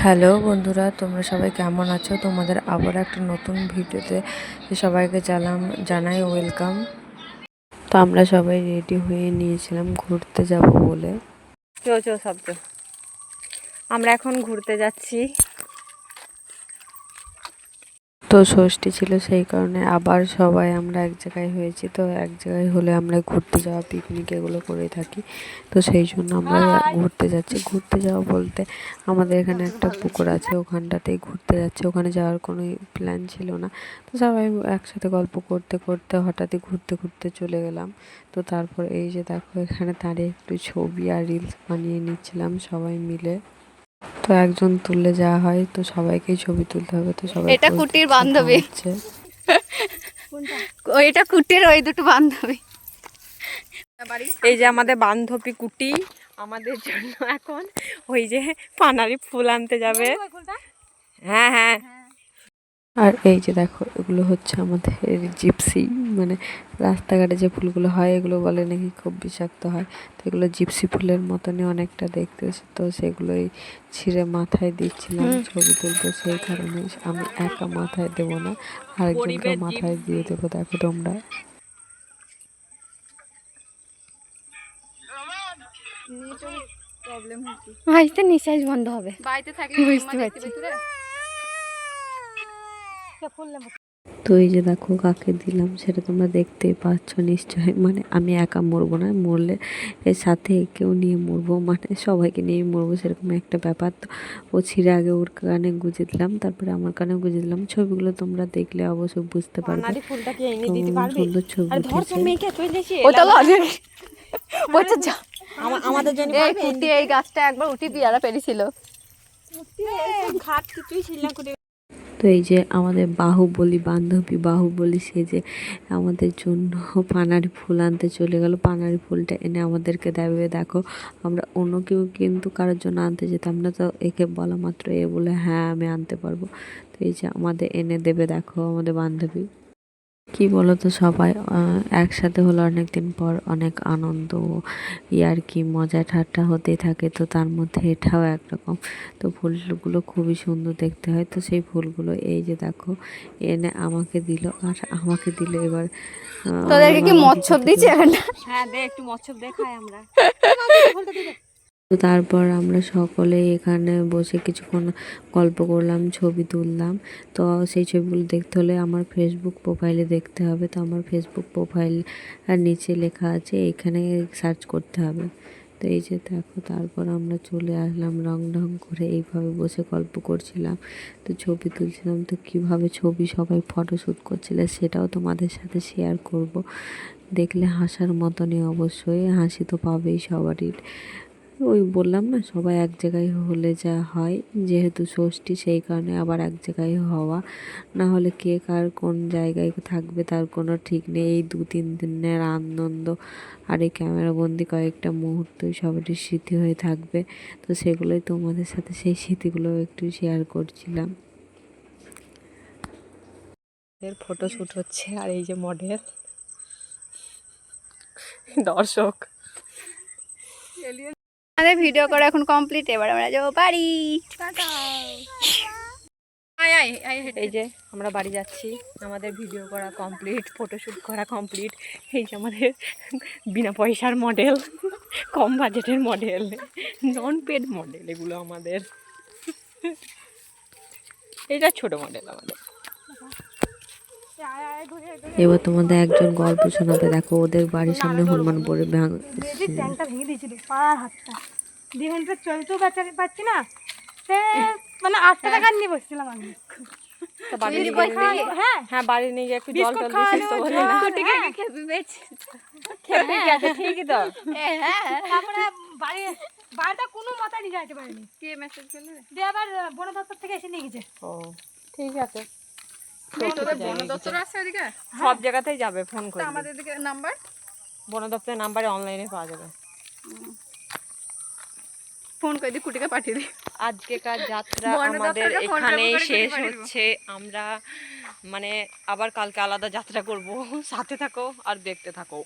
Hello বন্ধুরা, তোমরা সবাই কেমন আছো? তোমাদের আবার একটা নতুন ভিডিওতে সবাইকে জানাই ওয়েলকাম। তো আমরা সবাই রেডি হয়ে নিয়েছিলাম ঘুরতে যাব বলে। আমরা এখন ঘুরতে যাচ্ছি। তো ষষ্ঠী ছিল, সেই কারণে আবার সবাই আমরা এক জায়গায় হয়েছি। তো এক জায়গায় হলে আমরা ঘুরতে যাওয়া, পিকনিক এগুলো করে থাকি। তো সেই জন্য আমরা ঘুরতে যাচ্ছি। ঘুরতে যাওয়া বলতে আমাদের এখানে একটা পুকুর আছে, ওখানটাতেই ঘুরতে যাচ্ছে। ওখানে যাওয়ার কোনো প্ল্যান ছিল না। তো সবাই একসাথে গল্প করতে করতে হঠাৎই ঘুরতে ঘুরতে চলে গেলাম। তো তারপর এই যে দেখো, এখানে দাঁড়িয়ে একটু ছবি আর রিলস বানিয়ে নিচ্ছিলাম সবাই মিলে। তো একজন তুললে যা হয়, তো সবাইকেই ছবি তুলতে হবে। তো সবাই এটা কুটির বান্ধবী, এটা কুটির ওই দুটো বান্ধবী। এই যে আমাদের বান্ধবী কুটি আমাদের জন্য এখন ওই যে পানারি ফুল আনতে যাবে। হ্যাঁ হ্যাঁ। আর এই যে দেখো, এগুলো হচ্ছে আমাদের জিপসি, মানে রাস্তাঘাটে যে ফুলগুলো হয় এগুলো বলে নাকি খুব বিষাক্ত হয়। তো এগুলো জিপসি ফুলের মতনই অনেকটা দেখতে। তো সেগুলোই ছিঁড়ে মাথায় দিচ্ছিলাম ছবি তুলবো। সেই কারণে আমি একা মাথায় দেবো না, আরেকজনকে মাথায় দিয়ে দেবো। দেখো তোমরা, আজকে নিঃশ্বাস বন্ধ হবে বাড়িতে থাকলে, বুঝতে পারছি। তো এই যে দেখো কাকে দিলাম সেটা তোমরা দেখতেই পাচ্ছ নিশ্চয়ই। মানে আমি একা মরবো না, মরলে এর সাথে কেউ নিয়ে মরবো, মানে সবাইকে নিয়ে মরবো, সেরকম একটা ব্যাপার। তো ও ছিঁড়ে আগে ওর কানে গুঁজে দিলাম, তারপরে আমার কানে গুঁজে দিলাম। ছবিগুলো তোমরা দেখলে অবশ্যই বুঝতে পারবে। সুন্দর ছবি উঠেছে। আমাদের জন্য এই গাছটা একবার উঠি পিয়ারা পেরেছিল। তো এই যে আমাদের বান্ধবী বাহুবলী সেজে আমাদের জন্য পানারি ফুল আনতে চলে গেল। পানারি ফুলটা এনে আমাদেরকে দেবে। দেখো, আমরা অন্য কেউ কিন্তু কারোর জন্য আনতে যেতাম না। তো একে বলা মাত্র এ বলে হ্যাঁ আমি আনতে পারবো। তো এই যে আমাদের এনে দেবে। দেখো আমাদের বান্ধবী, কি বলতো, সবাই একসাথে হলো অনেকদিন পর, অনেক আনন্দ আর কি মজা ঠাট্টা হতেই থাকে। তো তার মধ্যে এটাও একরকম। তো ফুলগুলো খুবই সুন্দর দেখতে হয়। তো সেই ফুলগুলো এই যে দেখো এনে আমাকে দিল, আর আমাকে দিল এবার। তোদেরকে কি মচ্ছব দিচ্ছে এখানটা? হ্যাঁ দে, একটু মচ্ছব দেখাই আমরা। তো তারপর আমরা সকলে এখানে বসে কিছুক্ষণ গল্প করলাম, ছবি তুললাম। তো সেই ছবিগুলো দেখতে হলে আমার ফেসবুক প্রোফাইলে দেখতে হবে। তো আমার ফেসবুক প্রোফাইল আর নিচে লেখা আছে, এখানে সার্চ করতে হবে। তো এই যে দেখো, তারপর আমরা চলে আসলাম রং ঢং করে, এইভাবে বসে গল্প করছিলাম, তো ছবি তুলছিলাম। তো কীভাবে ছবি সবাই ফটোশ্যুট করছিল সেটাও তোমাদের সাথে শেয়ার করব। দেখলে হাসার মতনই, অবশ্যই হাসি তো পাবেই সবারই। ওই বললাম না, সবাই এক জায়গায় হলে যা হয়, যেহেতু ষষ্ঠী সেই কারণে আবার এক জায়গায় হওয়া। না হলে কে কার কোন জায়গায় থাকবে তার কোনো ঠিক নেই। এই 2-3 দিনের আনন্দ আর এই ক্যামেরাবন্দি কয়েকটা মুহূর্তই সবারই স্মৃতি হয়ে থাকবে। তো সেগুলোই তোমাদের সাথে, সেই স্মৃতিগুলো একটু শেয়ার করছিলাম। এর ফটোশ্যুট হচ্ছে, আর এই যে মডেল দর্শক। আমাদের ভিডিও করা এখন কমপ্লিট, এবার আমরা যাবো বাড়ি। এই যে আমরা বাড়ি যাচ্ছি, আমাদের ভিডিও করা কমপ্লিট, ফটোশ্যুট করা কমপ্লিট। এই যে আমাদের বিনা পয়সার মডেল, কম বাজেটের মডেল, নন পেড মডেল এগুলো আমাদের। এটা ছোট মডেল আমাদের। এবার তোমাদের একজন গল্প শোনাতে। দেখো ওদের বাড়ির সামনে হনুমান পড়ে ভেঙে দিয়েছিল পাড়ার হাতটা দিয়ে, চলতেও পারছি না। সে মানে 8 টাকা নিয়ে বসছিলাম আমি। হ্যাঁ বাড়ি নিয়ে গিয়ে একটু জল টল দিয়েছিস তো বলে না। ঠিকই তো। তারপরে বাড়িটা কোনো মাথায় নিয়ে যাইতে পারেনি। কে মেসেজ করলো দিয়ে আবার বন দপ্তর থেকে এসে নিয়ে গেছে। ও ঠিক আছে, বন দপ্তর আছে ওদিকে, সব জায়গাতেই যাবে। ফোন করে আমাদের দিকে নাম্বার, বন দপ্তরের নাম্বারে অনলাইনে পাওয়া যাবে। ফোন করে দি কুটিকে পাঠিয়ে দিই। আজকেকার যাত্রা আমাদের এখানেই শেষ হচ্ছে। আমরা মানে আবার কালকে আলাদা যাত্রা করব। সাথে থাকো আর দেখতে থাকো।